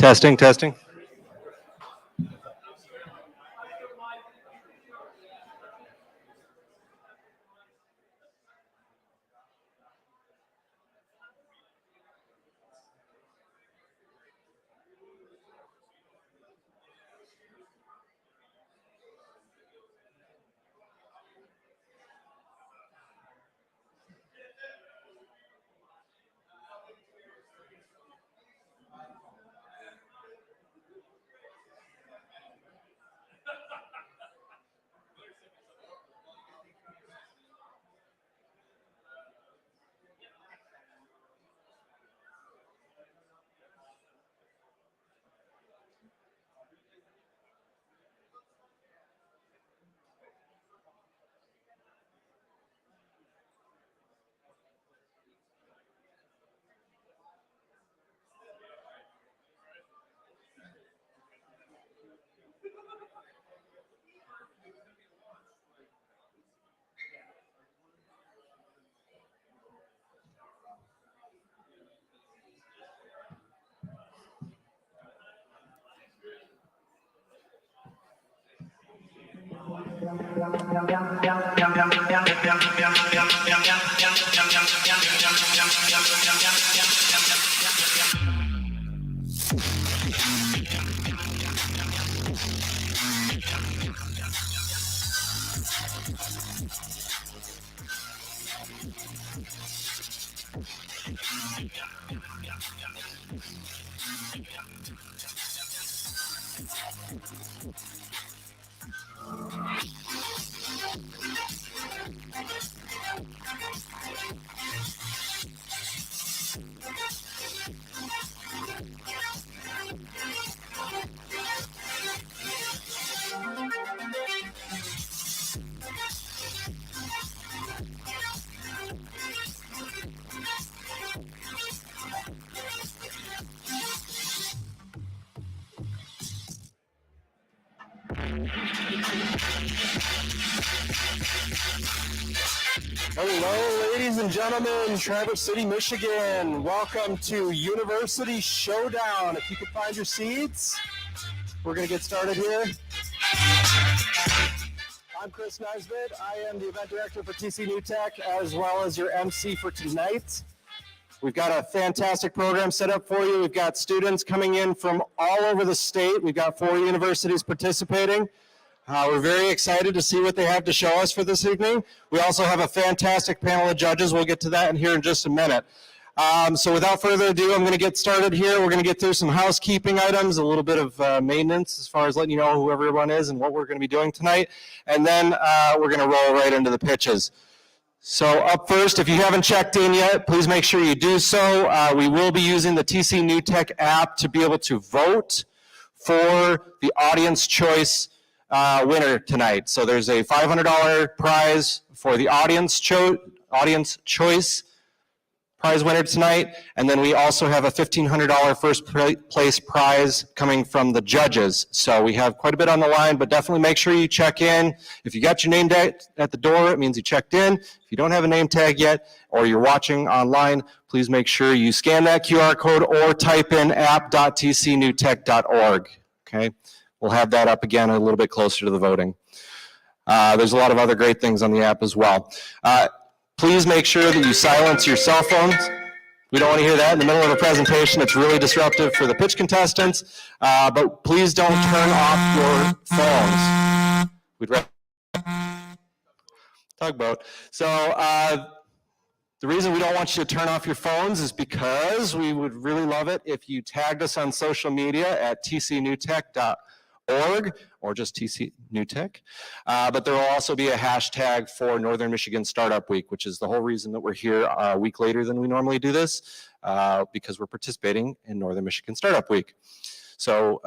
Testing, testing. Hello, ladies and gentlemen, Traverse City, Michigan. Welcome to University Showdown. If you could find your seats, we're going to get started here. I'm Chris Nesbitt. I am the event director for TCNewTech, as well as your MC for tonight. We've got a fantastic program set up for you. We've got students coming in from all over the state. We've got 4 universities participating. We're very excited to see what they have to show us for this evening. We also have a fantastic panel of judges. We'll get to that in here in just a minute. So without further ado, I'm going to get started here. We're going to get through some housekeeping items, a little bit of maintenance as far as letting you know who everyone is and what we're going to be doing tonight. And then we're going to roll right into the pitches. So up first, if you haven't checked in yet, please make sure you do so. We will be using the TCNewTech app to be able to vote for the audience choice winner tonight. So there's a $500 prize for the audience choice prize winner tonight, and then we also have a $1,500 first place prize coming from the judges. So we have quite a bit on the line, but definitely make sure you check in. If you got your name tag at the door, it means you checked in. If you don't have a name tag yet, or you're watching online, please make sure you scan that QR code or type in app.tcnewtech.org. Okay, we'll have that up again a little bit closer to the voting. There's a lot of other great things on the app as well. Please make sure that you silence your cell phones. We don't want to hear that in the middle of a presentation. It's really disruptive for the pitch contestants, but please don't turn off your phones. We'd rather tugboat. So the reason we don't want you to turn off your phones is because we would really love it if you tagged us on social media at tcnewtech.org or just TCNewTech. But there will also be a hashtag for Northern Michigan Startup Week, which is the whole reason that we're here a week later than we normally do this, because we're participating in Northern Michigan Startup Week. So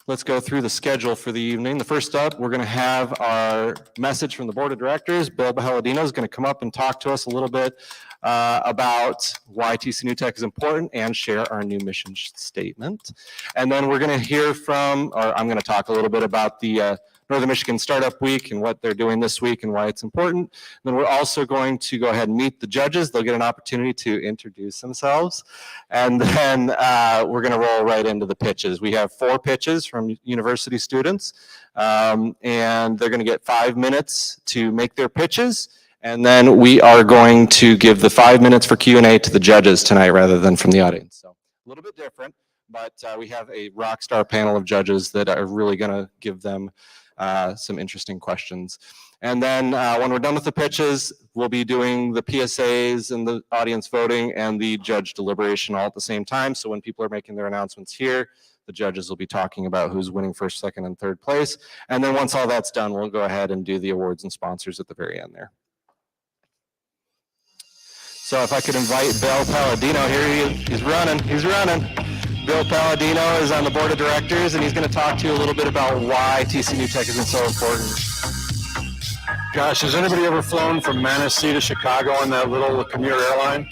let's go through the schedule for the evening. The first up, we're going to have our message from the board of directors. Bill Bahaladino is going to come up and talk to us a little bit about why TCNewTech is important and share our new mission statement. And then we're going to hear from, or I'm going to talk a little bit about the Northern Michigan Startup Week and what they're doing this week and why it's important. Then we're also going to go ahead and meet the judges. They'll get an opportunity to introduce themselves. And then we're going to roll right into the pitches. We have 4 pitches from university students, and they're going to get 5 minutes to make their pitches. And then we are going to give the 5 minutes for Q&A to the judges tonight rather than from the audience. So a little bit different, but we have a rock star panel of judges that are really going to give them some interesting questions. And then when we're done with the pitches, we'll be doing the PSAs and the audience voting and the judge deliberation all at the same time. So when people are making their announcements here, the judges will be talking about who's winning first, second, and third place. And then once all that's done, we'll go ahead and do the awards and sponsors at the very end there. So if I could invite Bill Palladino here, he's running. Bill Palladino is on the board of directors, and he's going to talk to you a little bit about why TCNewTech isn't so important. Gosh, has anybody ever flown from Manistee to Chicago on that little commuter airline?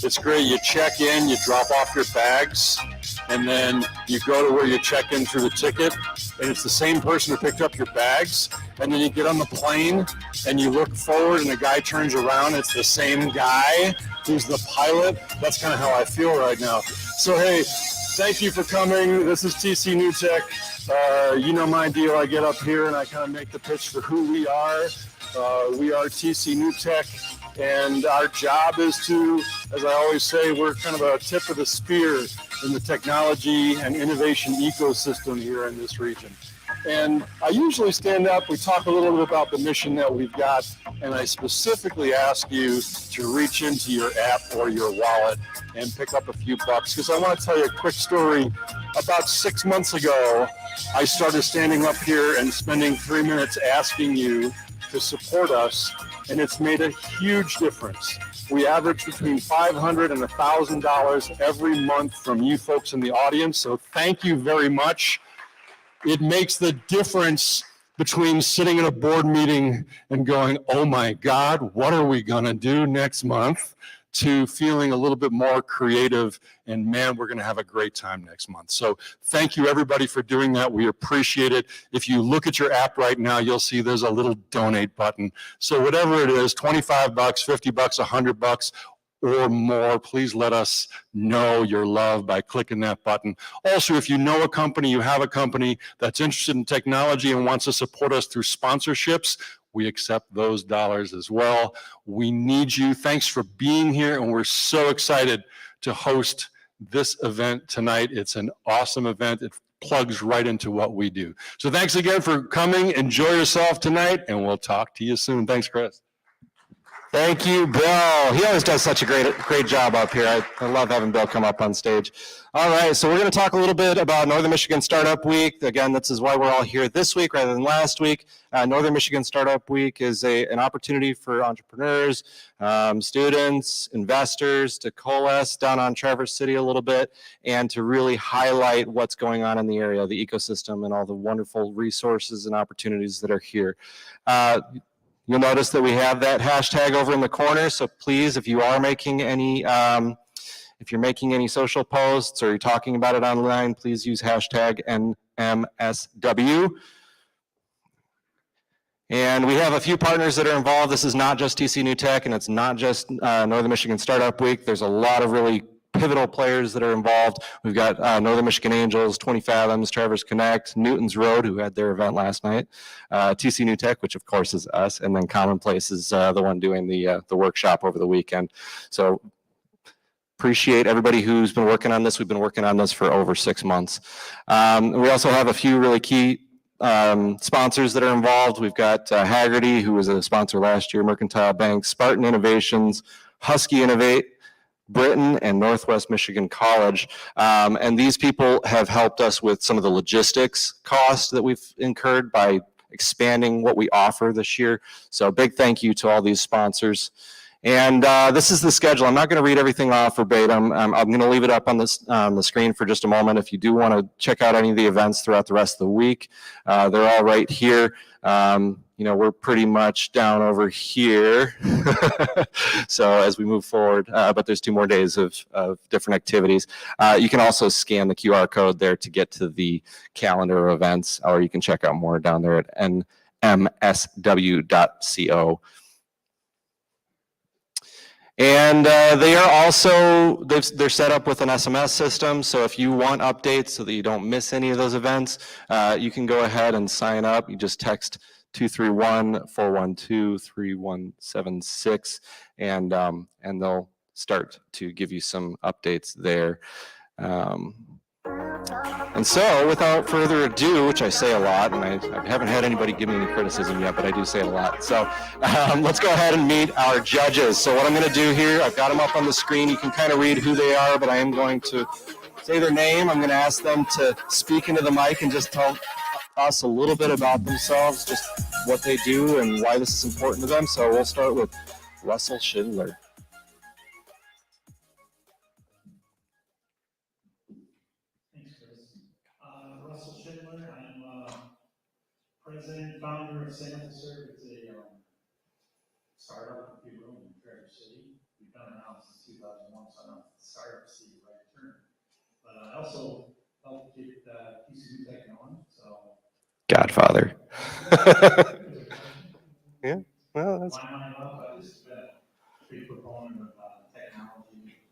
It's great. You check in, you drop off your bags, and then you go to where you check in through the ticket, and it's the same person who picked up your bags, and then you get on the plane, and you look forward, and the guy turns around, it's the same guy who's the pilot. That's kind of how I feel right now. So, hey, thank you for coming. This is TCNewTech. You know my deal. I get up here, and I kind of make the pitch for who we are. We are TCNewTech. And our job is to, as I always say, we're kind of a tip of the spear in the technology and innovation ecosystem here in this region. And I usually stand up, we talk a little bit about the mission that we've got, and I specifically ask you to reach into your app or your wallet and pick up a few bucks, because I want to tell you a quick story. About 6 months ago, I started standing up here and spending 3 minutes asking you to support us, and it's made a huge difference. We average between $500 and $1,000 every month from you folks in the audience, so thank you very much. It makes the difference between sitting in a board meeting and going, oh my God, what are we gonna do next month, to feeling a little bit more creative, and man, we're going to have a great time next month. So thank you everybody for doing that. We appreciate it. If you look at your app right now, you'll see there's a little donate button. So whatever it is, 25 bucks, 50 bucks, 100 bucks, or more, please let us know your love by clicking that button. Also, if you know a company, you have a company that's interested in technology and wants to support us through sponsorships, we accept those dollars as well. We need you. Thanks for being here, and we're so excited to host this event tonight. It's an awesome event. It plugs right into what we do. So thanks again for coming. Enjoy yourself tonight, and we'll talk to you soon. Thanks, Chris. Thank you, Bill. He always does such a great job up here. I love having Bill come up on stage. All right, so we're going to talk a little bit about Northern Michigan Startup Week. Again, this is why we're all here this week rather than last week. Northern Michigan Startup Week is an opportunity for entrepreneurs, students, investors to coalesce down on Traverse City a little bit and to really highlight what's going on in the area, the ecosystem, and all the wonderful resources and opportunities that are here. You'll notice that we have that hashtag over in the corner. So please, if you are making any, if you're making any social posts or you're talking about it online, please use hashtag NMSW. And we have a few partners that are involved. This is not just TCNewTech, and it's not just Northern Michigan Startup Week. There's a lot of really pivotal players that are involved. We've got Northern Michigan Angels, 20 Fathoms, Traverse Connect, Newton's Road, who had their event last night, TCNewTech, which of course is us, and then Commonplace is the one doing the workshop over the weekend. So appreciate everybody who's been working on this. We've been working on this for over 6 months. We also have a few really key sponsors that are involved. We've got Haggerty, who was a sponsor last year, Mercantile Bank, Spartan Innovations, Husky Innovate, Britain, and Northwest Michigan College. And these people have helped us with some of the logistics costs that we've incurred by expanding what we offer this year. So big thank you to all these sponsors. And this is the schedule. I'm not going to read everything off verbatim. I'm going to leave it up on the screen for just a moment. If you do want to check out any of the events throughout the rest of the week, they're all right here. You know, we're pretty much down over here. So as we move forward, but there's 2 more days of different activities. You can also scan the QR code there to get to the calendar of events, or you can check out more down there at nmsw.co. And they are also, they're set up with an SMS system, so if you want updates so that you don't miss any of those events, you can go ahead and sign up. You just text 231-412-3176, and they'll start to give you some updates there. And so, without further ado, which I say a lot, and I haven't had anybody give me any criticism yet, but I do say it a lot. So let's go ahead and meet our judges. So what I'm going to do here, I've got them up on the screen. You can kind of read who they are, but I am going to say their name. I'm going to ask them to speak into the mic and just tell us a little bit about themselves, just what they do and why this is important to them. So we'll start with Russell Schindler. Russell Schindler. I'm president and founder of Sample-Serve. It's a startup, if you will, in Traverse City. We've been around since 2001, so I don't know if startup is the right term. But I also helped get TCNewTech going. So Godfather. Yeah, well, that's. Why not? I've just been a big proponent of technology.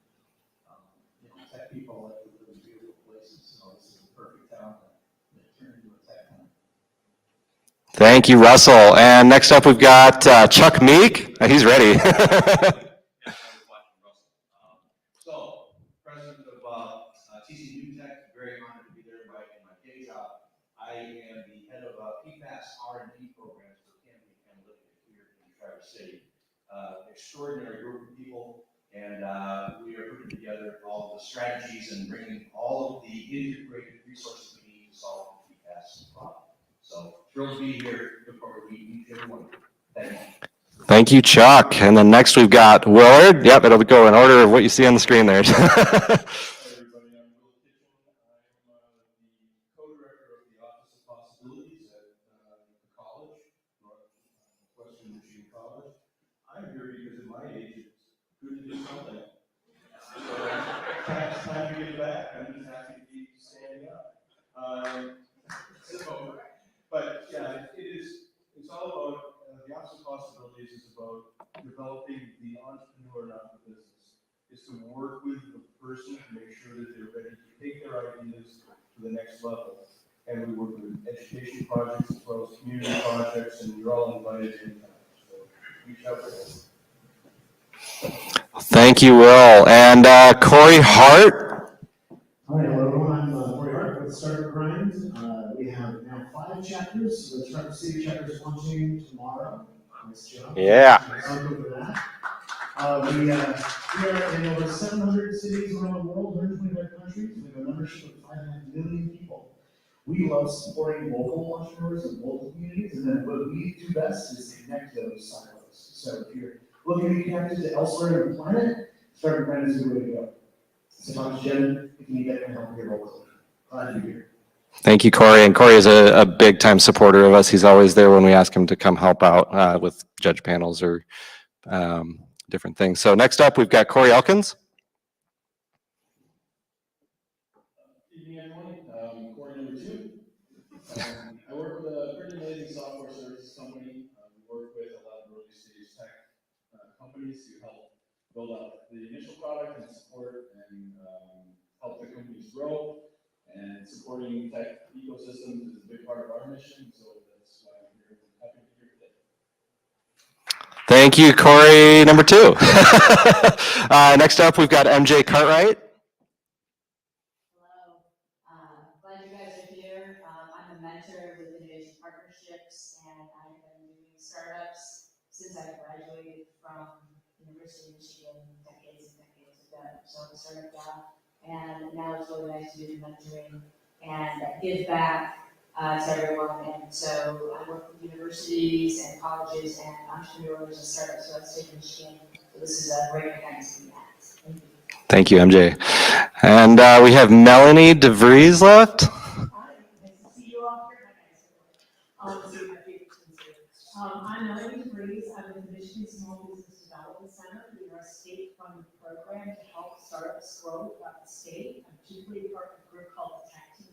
You know, tech people like to live in beautiful places, so this is the perfect town to turn into a tech town. Thank you, Russell. And next up, we've got Chuck Meek. He's ready. So, president of TCNewTech, very honored to be there in my day job. I am the head of PFAS R&D programs for Camping Analytica here in Traverse City. Extraordinary group of people, and we are putting together all the strategies and bringing all of the integrated resources we need to solve the PFAS problem. So, thrilled to be here. Look forward to meeting everyone. Thank you. Thank you, Chuck. And then next we've got Willard. Yep, it'll go in order of what you see on the screen there. Hi, everybody. I'm Will Kitchen. I'm the co-director of the Office of Possibilities at the college, Northwestern Michigan College. I'm here because at my age, it's good to do something. So, it's time to give back. I'm just happy to be standing up. But yeah, it's all about, the Office of Possibilities is about developing the entrepreneur, not the business. Is to work with the person to make sure that they're ready to take their ideas to the next level. And we work with education projects as well as community projects, and you're all invited anytime. So reach out to us. Thank you, Will. And Corey Hart. Hi, hello everyone. I'm Corey Hart with Startup Grind. We have now 5 chapters. Let's try to see chapters launching tomorrow. Nice job. Yeah. I'll go for that. We are in over 700 cities around the world, 125 countries. We have a membership of 5.5 million people. We love supporting local entrepreneurs and local communities, and then what we do best is connect those silos. So if you're looking to be connected to elsewhere on the planet, Startup Grind is the way to go. So talk to Jen if you need that kind of help here locally. Glad to be here. Thank you, Corey. And Corey is a big time supporter of us. He's always there when we ask him to come help out with judge panels or different things. So next up, we've got Corey Elkins. Evening, everyone. Corey number 2. I work with a pretty amazing software services company. We work with a lot of early stage tech companies to help build out the initial product and support and help the companies grow. And supporting tech ecosystems is a big part of our mission, so that's why I'm here. Happy to be here today. Thank you, Corey number 2. Next up, we've got MJ Cartwright. Hello, glad you guys are here. I'm a mentor with Innovation Partnerships, and I've been doing startups since I graduated from University of Michigan decades and decades ago. So I'm a startup guy, and now it's really nice to do the mentoring and give back to everyone. And so I work with universities and colleges and entrepreneurs and startups throughout the state of Michigan. So this is a great event to be at. Thank you. Thank you, MJ. And we have Melanie DeVries left. Hi, nice to see you all here. See my favorite things here. I'm Melanie DeVries. I'm with the Michigan Small Business Development Center. We are a state-funded program to help startups grow throughout the state. I'm chiefly part of a group called the Tech Team.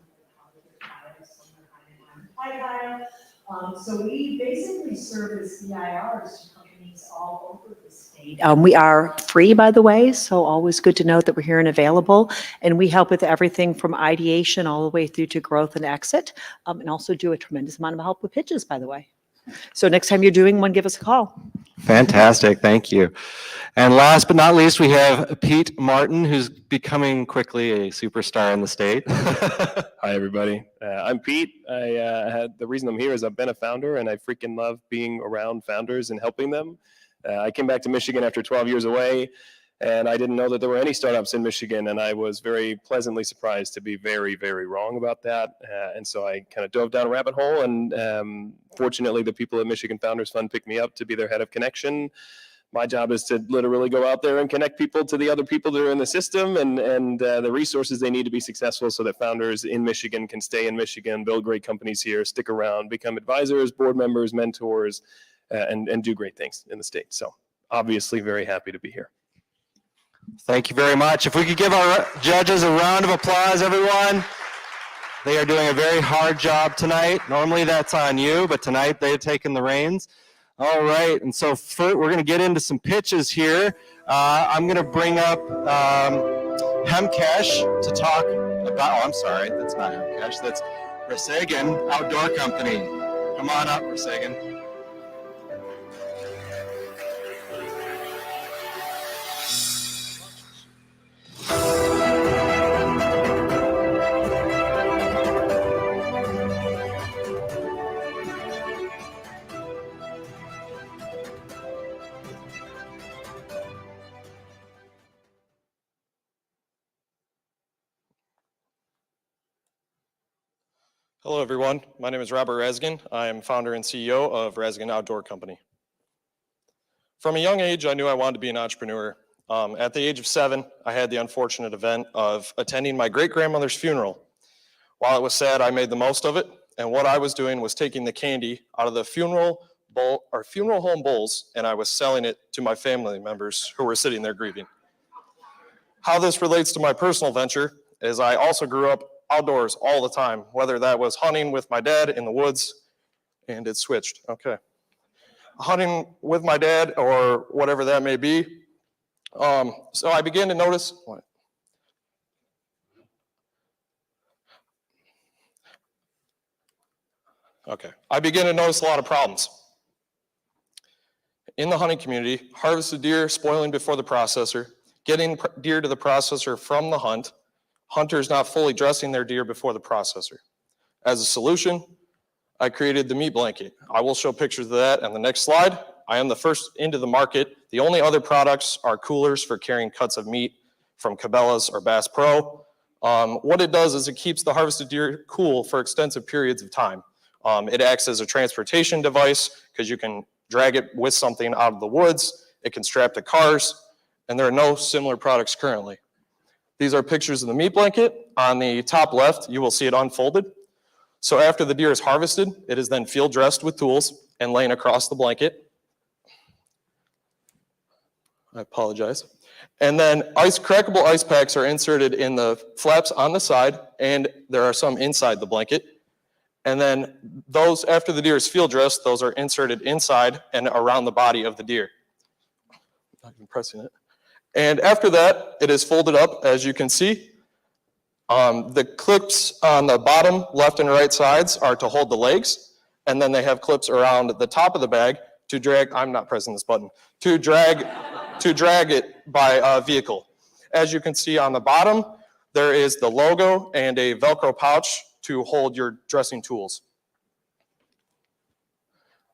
Hi, Kyle. So we basically serve as EIRs to companies all over the state. We are free, by the way, so always good to note that we're here and available. And we help with everything from ideation all the way through to growth and exit, and also do a tremendous amount of help with pitches, by the way. So next time you're doing one, give us a call. Fantastic. Thank you. And last but not least, we have Pete Martin, who's becoming quickly a superstar in the state. Hi, everybody. I'm Pete. The reason I'm here is I've been a founder, and I freaking love being around founders and helping them. I came back to Michigan after 12 years away, and I didn't know that there were any startups in Michigan, and I was very pleasantly surprised to be very, very wrong about that. And so I kind of dove down a rabbit hole, and fortunately, the people at Michigan Founders Fund picked me up to be their head of connection. My job is to literally go out there and connect people to the other people that are in the system and the resources they need to be successful so that founders in Michigan can stay in Michigan, build great companies here, stick around, become advisors, board members, mentors, and do great things in the state. So obviously very happy to be here. Thank you very much. If we could give our judges a round of applause, everyone. They are doing a very hard job tonight. Normally that's on you, but tonight they've taken the reins. All right, and so we're going to get into some pitches here. I'm going to bring up Hemkesh to talk about, oh, I'm sorry, that's not Hemkesh, that's Resagan Outdoor Company. Come on up, Resagan. Hello, everyone. My name is Robert Resgan. I am founder and CEO of Resgan Outdoor Company. From a young age, I knew I wanted to be an entrepreneur. At the age of 7, I had the unfortunate event of attending my great-grandmother's funeral. While it was sad, I made the most of it, and what I was doing was taking the candy out of the funeral bull or funeral home bulls, and I was selling it to my family members who were sitting there grieving. How this relates to my personal venture is I also grew up outdoors all the time, whether that was hunting with my dad in the woods, and it switched, okay. Hunting with my dad or whatever that may be. So I began to notice, what? Okay, I began to notice a lot of problems. In the hunting community, harvested deer spoiling before the processor, getting deer to the processor from the hunt, hunters not fully dressing their deer before the processor. As a solution, I created the meat blanket. I will show pictures of that on the next slide. I am the first into the market. The only other products are coolers for carrying cuts of meat from Cabela's or Bass Pro. What it does is it keeps the harvested deer cool for extensive periods of time. It acts as a transportation device because you can drag it with something out of the woods. It can strap to cars, and there are no similar products currently. These are pictures of the meat blanket. On the top left, you will see it unfolded. So after the deer is harvested, it is then field dressed with tools and laying across the blanket. I apologize. And then crackable ice packs are inserted in the flaps on the side, and there are some inside the blanket. And then those, after the deer is field dressed, those are inserted inside and around the body of the deer. Not even pressing it. And after that, it is folded up, as you can see. The clips on the bottom left and right sides are to hold the legs, and then they have clips around the top of the bag to drag, I'm not pressing this button, to drag it by a vehicle. As you can see on the bottom, there is the logo and a Velcro pouch to hold your dressing tools.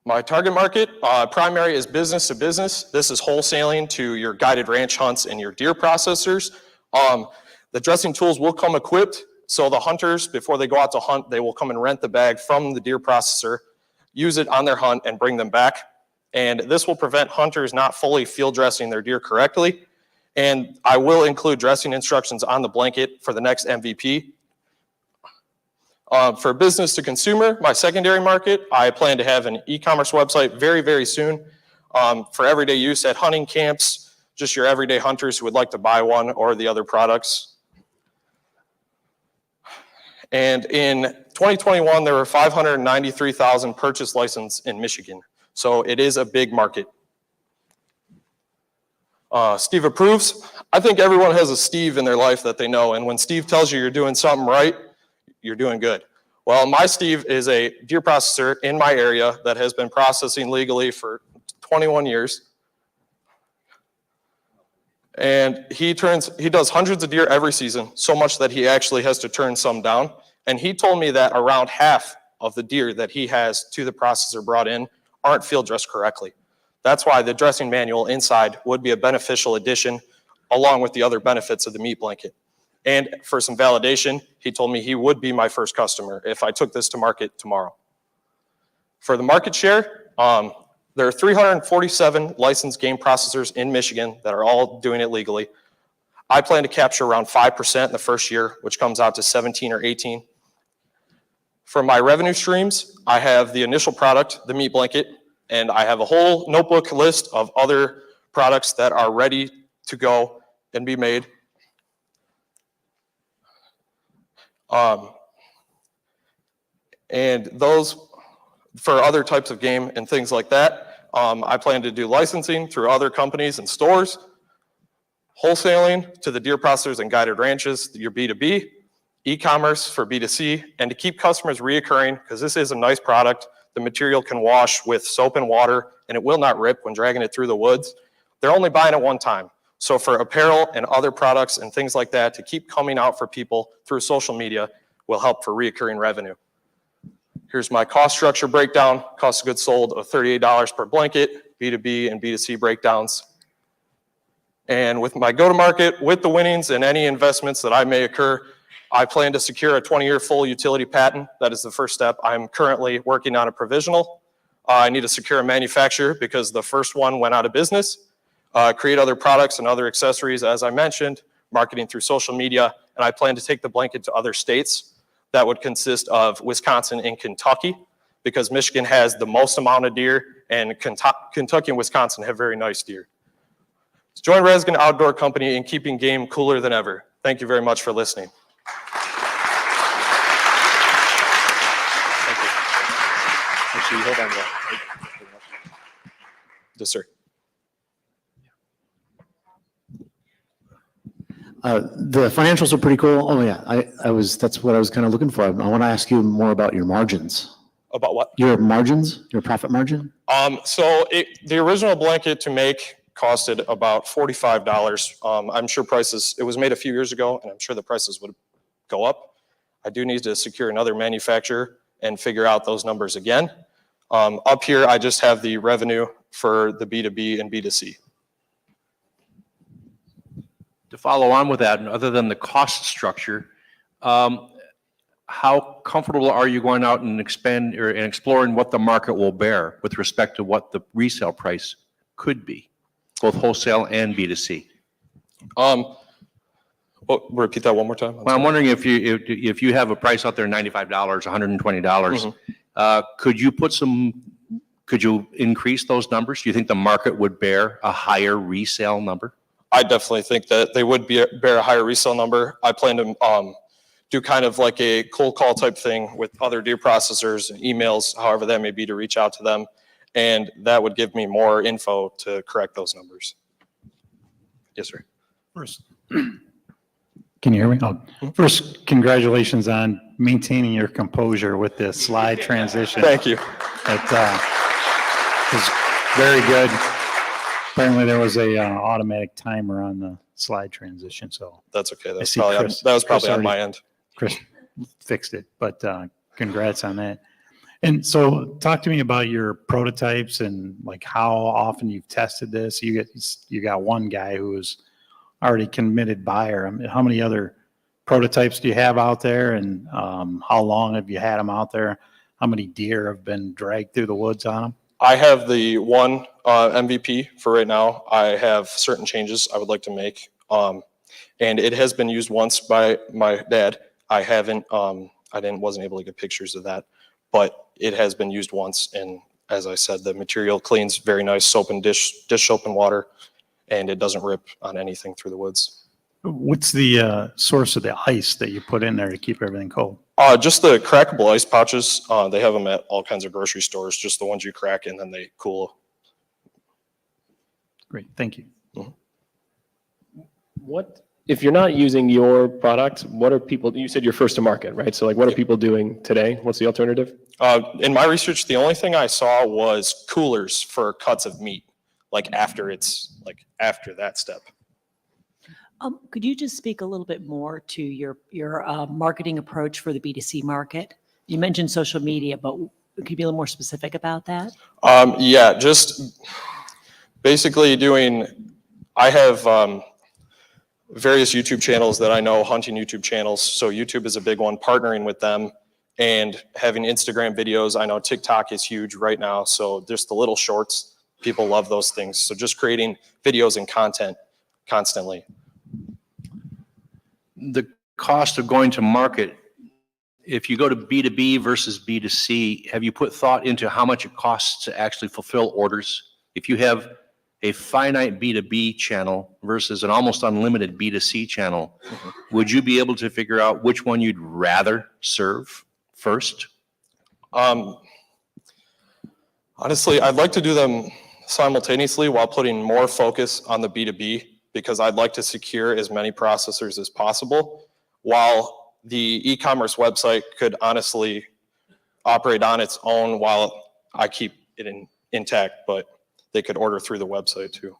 My target market, primary is business to business. This is wholesaling to your guided ranch hunts and your deer processors. The dressing tools will come equipped, so the hunters, before they go out to hunt, they will come and rent the bag from the deer processor, use it on their hunt, and bring them back. And this will prevent hunters not fully field dressing their deer correctly. And I will include dressing instructions on the blanket for the next MVP. For business to consumer, my secondary market, I plan to have an e-commerce website very, very soon for everyday use at hunting camps, just your everyday hunters who would like to buy one or the other products. And in 2021, there were 593,000 purchase licenses in Michigan. So it is a big market. Steve approves. I think everyone has a Steve in their life that they know. And when Steve tells you you're doing something right, you're doing good. Well, my Steve is a deer processor in my area that has been processing legally for 21 years. And he does hundreds of deer every season, so much that he actually has to turn some down. And he told me that around half of the deer that he has to the processor brought in aren't field dressed correctly. That's why the dressing manual inside would be a beneficial addition along with the other benefits of the meat blanket. And for some validation, he told me he would be my first customer if I took this to market tomorrow. For the market share, there are 347 licensed game processors in Michigan that are all doing it legally. I plan to capture around 5% in the first year, which comes out to 17 or 18. For my revenue streams, I have the initial product, the meat blanket, and I have a whole notebook list of other products that are ready to go and be made. And those for other types of game and things like that. I plan to do licensing through other companies and stores, wholesaling to the deer processors and guided ranches, your B2B, e-commerce for B2C, and to keep customers reoccurring, because this is a nice product. The material can wash with soap and water, and it will not rip when dragging it through the woods. They're only buying it one time. So for apparel and other products and things like that, to keep coming out for people through social media will help for reoccurring revenue. Here's my cost structure breakdown, cost of goods sold of $38 per blanket, B2B and B2C breakdowns. And with my go-to-market, with the winnings and any investments that I may occur, I plan to secure a 20-year full utility patent. That is the first step. I'm currently working on a provisional. I need to secure a manufacturer because the first one went out of business. Create other products and other accessories, as I mentioned, marketing through social media, and I plan to take the blanket to other states. That would consist of Wisconsin and Kentucky, because Michigan has the most amount of deer and Kentucky and Wisconsin have very nice deer. Join Raskin Outdoor Company in keeping game cooler than ever. Thank you very much for listening. Actually, hold on. Yes, sir. The financials are pretty cool. Oh yeah, that's what I was kind of looking for. I want to ask you more about your margins. About what? Your margins, your profit margin? The original blanket to make costed about $45. I'm sure prices, it was made a few years ago, and I'm sure the prices would go up. I do need to secure another manufacturer and figure out those numbers again. Up here, I just have the revenue for the B2B and B2C. To follow on with that, and other than the cost structure, how comfortable are you going out and exploring what the market will bear with respect to what the resale price could be, both wholesale and B2C? Repeat that one more time. I'm wondering if you have a price out there, $95, $120, could you increase those numbers? Do you think the market would bear a higher resale number? I definitely think that they would bear a higher resale number. I plan to do kind of like a cold call type thing with other deer processors and emails, however that may be, to reach out to them. And that would give me more info to correct those numbers. Yes, sir. First, can you hear me? Oh, first, congratulations on maintaining your composure with the slide transition. Thank you. It was very good. Apparently, there was a automatic timer on the slide transition, so That's okay. That was see probably on my end. Chris fixed it, but congrats on that. And so talk to me about your prototypes and like how often you've tested this. You got one guy who is already committed buyer. I mean, how many other prototypes do you have out there, and how long have you had them out there? How many deer have been dragged through the woods on them? I have the one MVP for right now. I have certain changes I would like to make. And it has been used once by my dad. I wasn't able to get pictures of that, but it has been used once. And as I said, the material cleans very nice soap and dish soap and water, and it doesn't rip on anything through the woods. What's the source of the ice that you put in there to keep everything cold? Just the crackable ice pouches. They have them at all kinds of grocery stores, just the ones you crack and then they cool. Great, thank you. What, if you're not using your product, what are people, you said you're first to market, right? So like, what are people doing today? What's the alternative? In my research, the only thing I saw was coolers for cuts of meat, after that step. Could you just speak a little bit more to your marketing approach for the B2C market? You mentioned social media, but could you be a little more specific about that? Yeah, just basically I have various YouTube channels that I know, hunting YouTube channels. So YouTube is a big one, partnering with them and having Instagram videos. I know TikTok is huge right now. So just the little shorts, people love those things. So just creating videos and content constantly. The cost of going to market, if you go to B2B versus B2C, have you put thought into how much it costs to actually fulfill orders? If you have a finite B2B channel versus an almost unlimited B2C channel, would you be able to figure out which one you'd rather serve first? Honestly, I'd like to do them simultaneously while putting more focus on the B2B, because I'd like to secure as many processors as possible, while the e-commerce website could honestly operate on its own while I keep it intact, but they could order through the website too.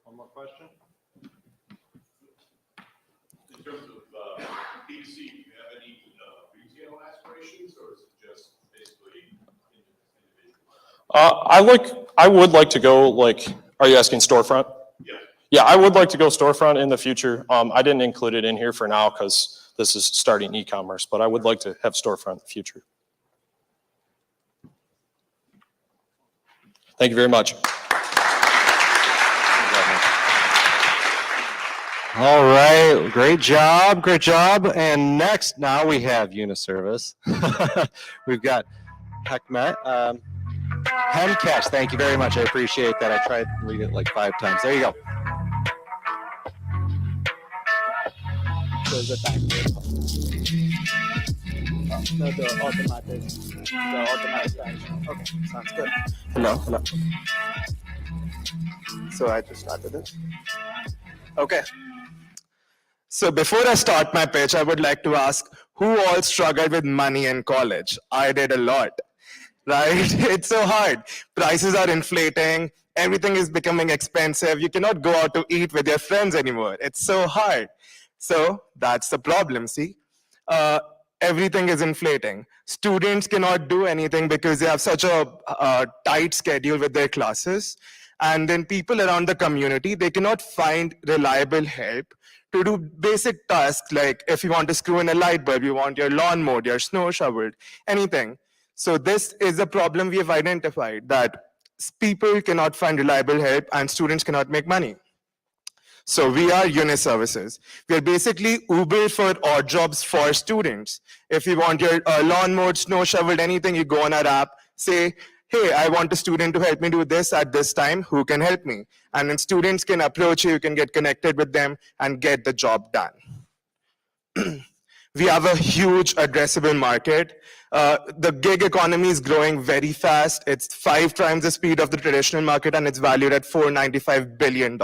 One more question? In terms of B2C, do you have any retail aspirations, or is it just basically individual? I would like to go, are you asking storefront? Yeah. Yeah, I would like to go storefront in the future. I didn't include it in here for now because this is starting e-commerce, but I would like to have storefront in the future. Thank you very much. All right, great job. And next, now we have Uniservice. We've got heck, Matt. Hem catch. Thank you very much. I appreciate that. I tried to read it like 5 times. There you go. There's a time. No, the automatic time. Okay, sounds good. Hello. So I just started it. Okay. So before I start my pitch, I would like to ask who all struggled with money in college? I did a lot, right? It's so hard. Prices are inflating. Everything is becoming expensive. You cannot go out to eat with your friends anymore. It's so hard. So that's the problem, see? Uh, Everything is inflating. Students cannot do anything because they have such a tight schedule with their classes. And then people around the community, they cannot find reliable help to do basic tasks like if you want to screw in a light bulb, you want your lawn mowed, your snow shoveled, anything. So this is a problem we have identified, that people cannot find reliable help and students cannot make money. So we are Unis Services. We are basically Uber for odd jobs for students. If you want your lawn mowed, snow shoveled, anything, you go on our app, say, hey, I want a student to help me do this at this time, who can help me? And then students can approach you, you can get connected with them and get the job done. We have a huge addressable market. The gig economy is growing very fast. It's 5 times the speed of the traditional market and it's valued at $495 billion.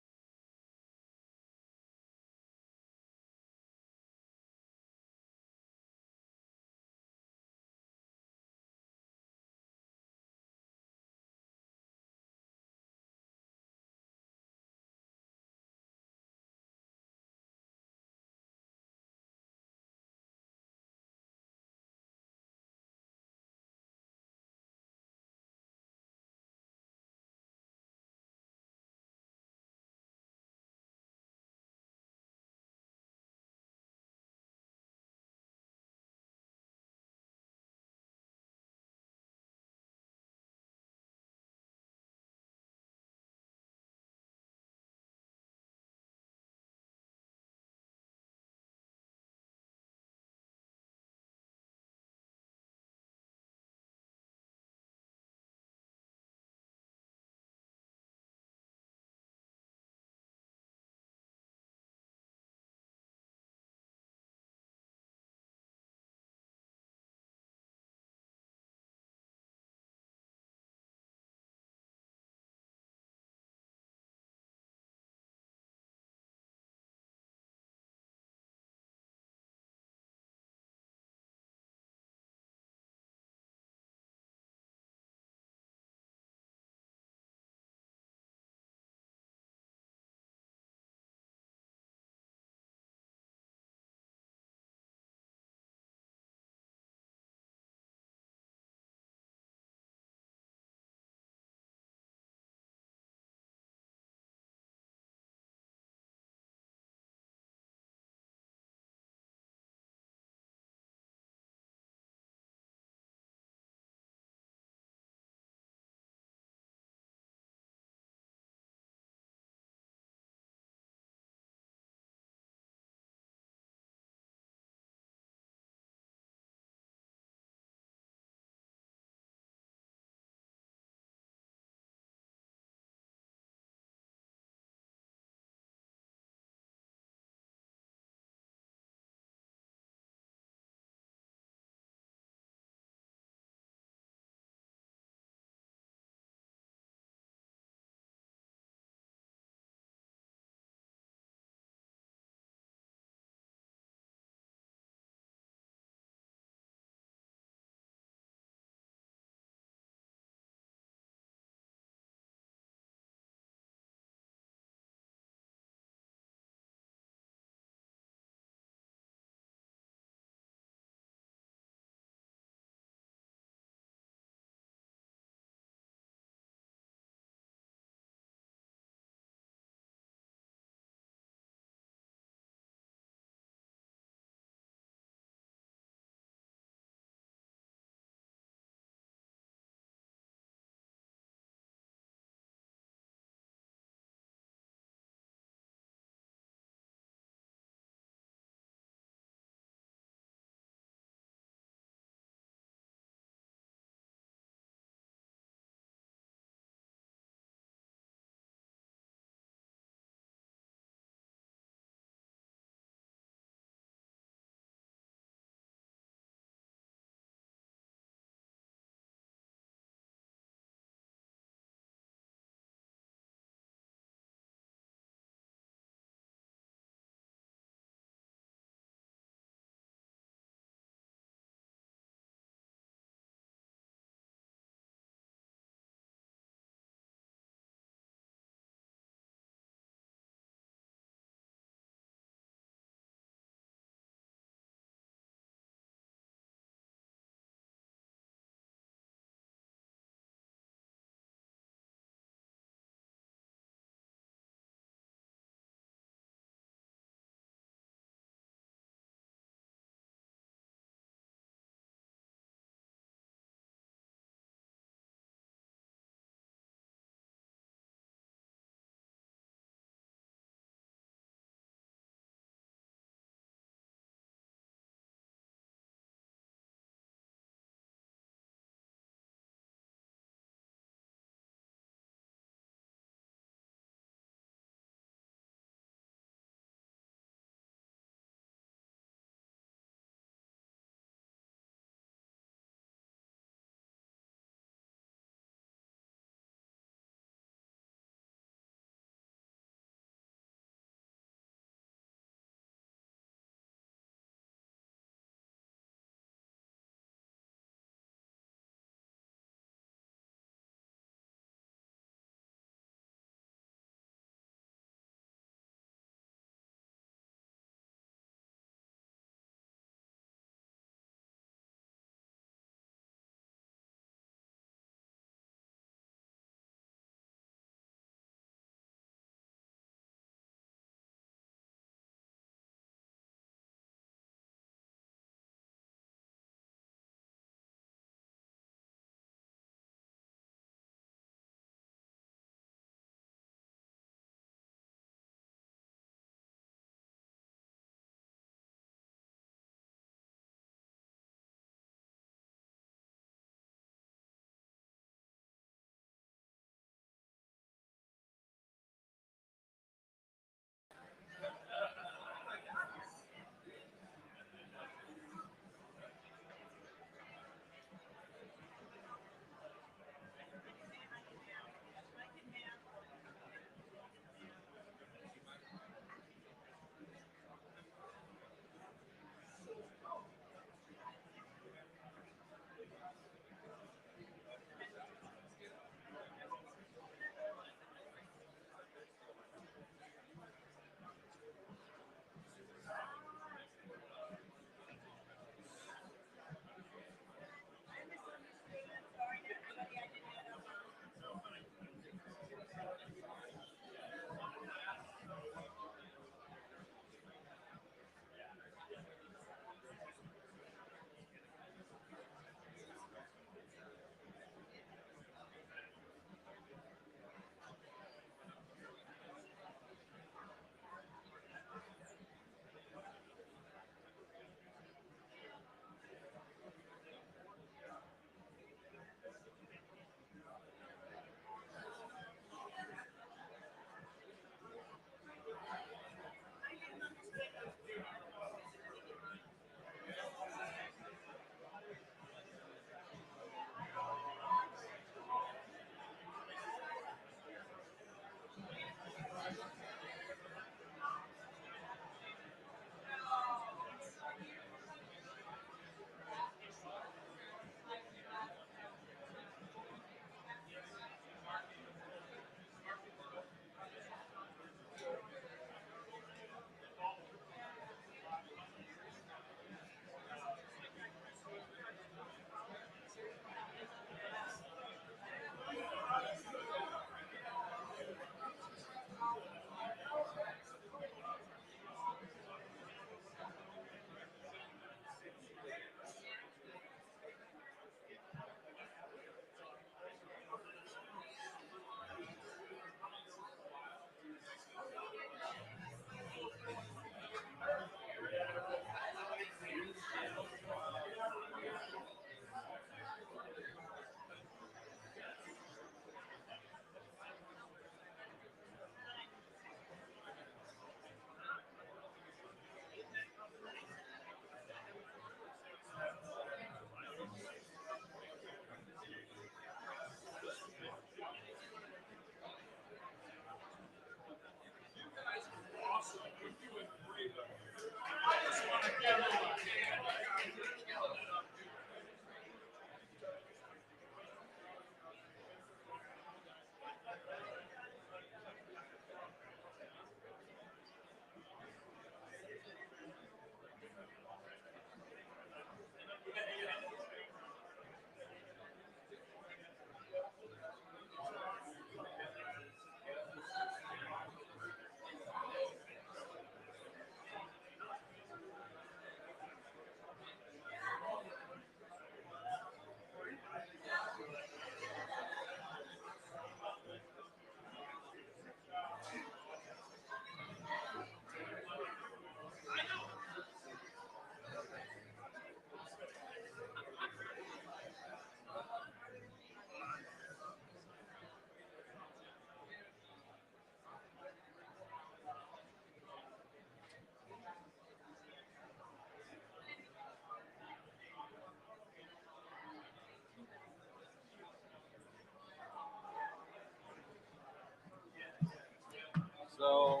So.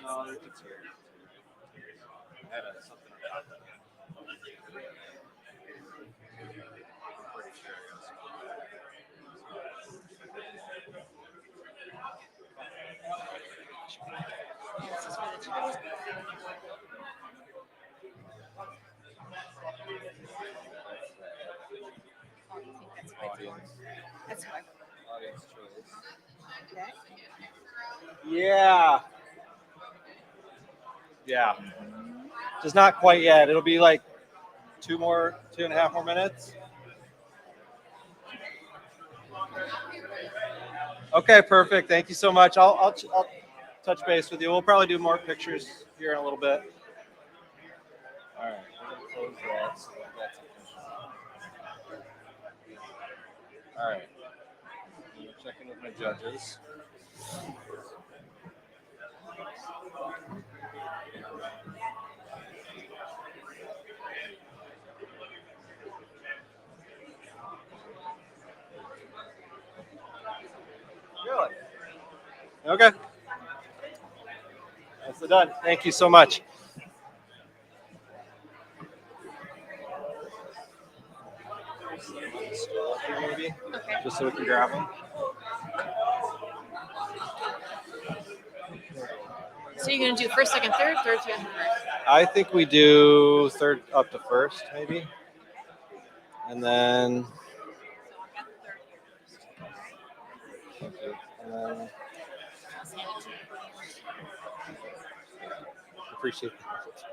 No, there's a chair. I had something on top of it. That's fine. Audience choice. Yeah. Yeah. Just not quite yet. It'll be like 2.5 more minutes. Okay, perfect. Thank you so much. I'll touch base with you. We'll probably do more pictures here in a little bit. All right. We're gonna close that. So that's all right. I'm checking with my judges. Really? Okay. That's done. Thank you so much. Maybe, Okay. just so we can grab them. So you're gonna do first, second, third, third, second, third. I think we do third up to first, maybe, and then. Thank you. And then appreciate that.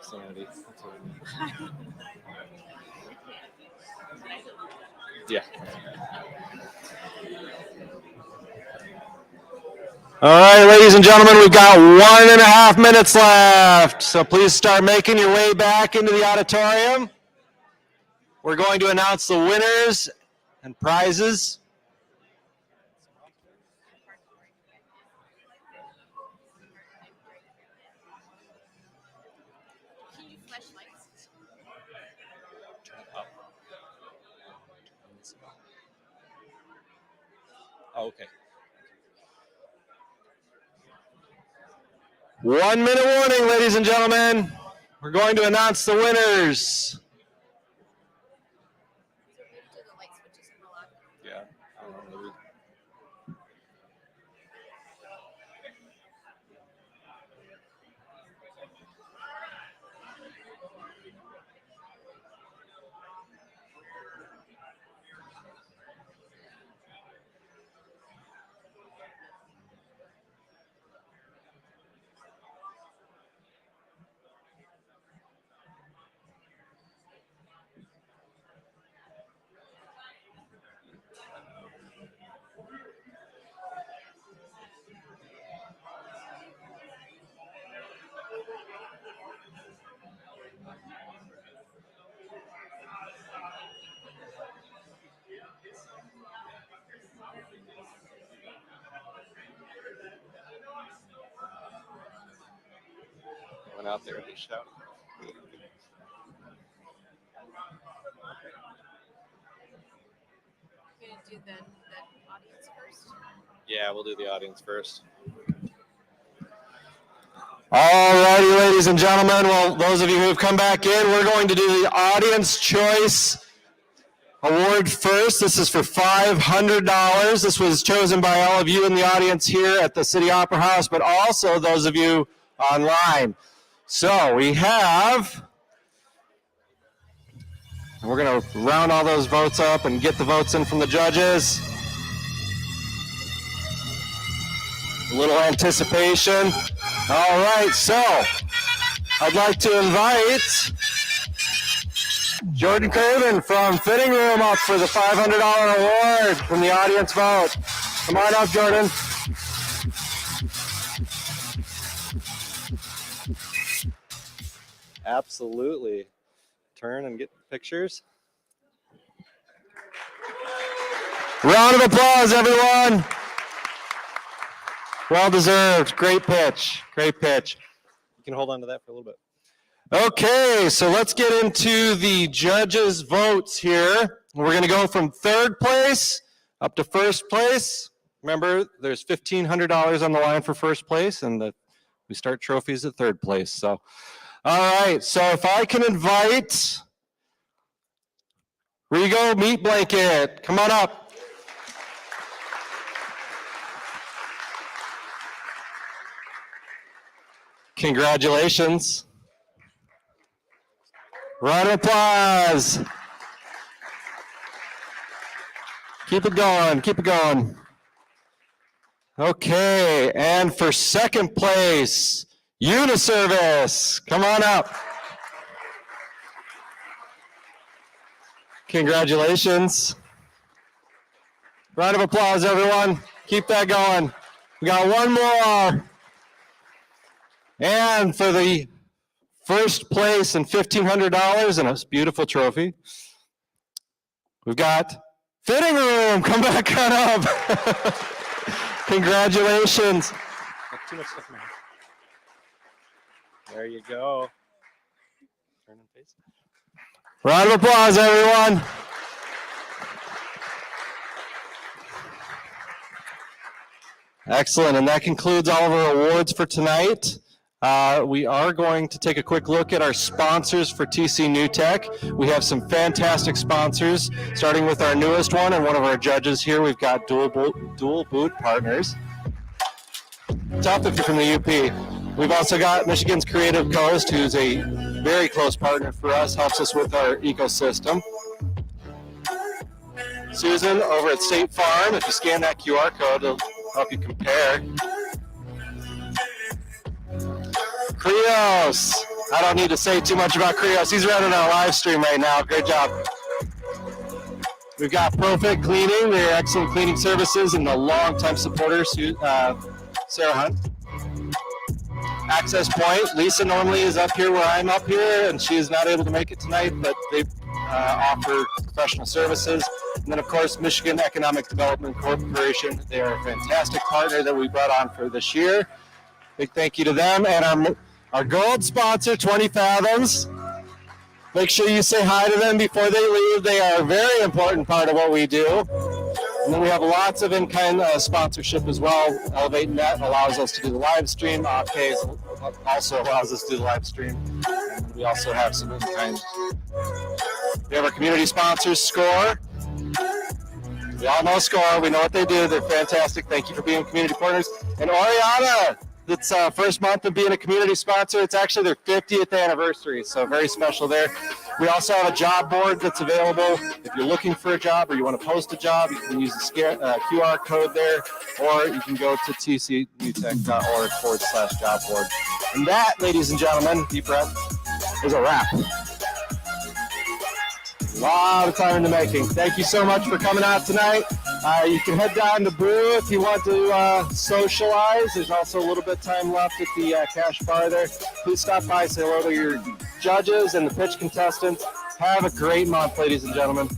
Sanity. That's what I mean. Yeah. All right, ladies and gentlemen, we've got 1.5 minutes left. So please start making your way back into the auditorium. We're going to announce the winners and prizes. Can you flash lights? Oh, okay. 1 minute warning, ladies and gentlemen. We're going to announce the winners. Yeah. I don't know. Went out there and just shouted. You're gonna do the audience first. Yeah, we'll do the audience first. All righty, ladies and gentlemen. Well, those of you who have come back in, we're going to do the Audience Choice Award first. This is for $500. This was chosen by all of you in the audience here at the City Opera House, but also those of you online. So we have, we're going to round all those votes up and get the votes in from the judges. A little anticipation. All right, so I'd like to invite Jordan Craven from Fitting Room up for the $500 award from the audience vote. Come on up, Jordan. Absolutely. Turn and get pictures. Round of applause, everyone. Well deserved. Great pitch. Great pitch. You can hold on to that for a little bit. Okay, so let's get into the judges' votes here. We're going to go from third place up to first place. Remember, there's $1,500 on the line for first place, and we start trophies at third place. So, all right, so if I can invite Rigo Meat Blanket, come on up. Congratulations. Round of applause. Keep it going, keep it going. Okay, and for second place, Uniservice, come on up. Congratulations. Round of applause, everyone. Keep that going. We got one more. And for the first place and $1,500 and a beautiful trophy, we've got Fitting Room. Come back on up. Congratulations. Too much stuff in my hand. There you go. Turn and face. Round of applause, everyone. Excellent, and that concludes all of our awards for tonight. We are going to take a quick look at our sponsors for TCNewTech. We have some fantastic sponsors, starting with our newest one and one of our judges here. We've got Dual Boot Partners. Tough if you're from the UP. We've also got Michigan's Creative Coast, who's a very close partner for us, helps us with our ecosystem. Susan over at State Farm, if you scan that QR code, it'll help you compare. Krios. I don't need to say too much about Krios. He's running our live stream right now. Great job. We've got Profit Cleaning. They're excellent cleaning services and a long-time supporter, Sarah Hunt. Access Point. Lisa normally is up here where I'm up here, and she is not able to make it tonight, but they offer professional services. And then, of course, Michigan Economic Development Corporation. They are a fantastic partner that we brought on for this year. Big thank you to them. And our gold sponsor, 20 Fathoms. Make sure you say hi to them before they leave. They are a very important part of what we do. And then we have lots of in-kind sponsorship as well. Elevate Net allows us to do the live stream. OK also allows us to do the live stream. And we also have some in-kind. We have our community sponsors, Score. We all know Score. We know what they do. They're fantastic. Thank you for being community partners. And Oriana. It's first month of being a community sponsor. It's actually their 50th anniversary, so very special there. We also have a job board that's available. If you're looking for a job or you want to post a job, you can use the QR code there, or you can go to tcnewtech.org/job board. And that, ladies and gentlemen, deep breath, is a wrap. A lot of time in the making. Thank you so much for coming out tonight. You can head down to Brew if you want to socialize. There's also a little bit of time left at the cash bar there. Please stop by, say hello to your judges and the pitch contestants. Have a great month, ladies and gentlemen.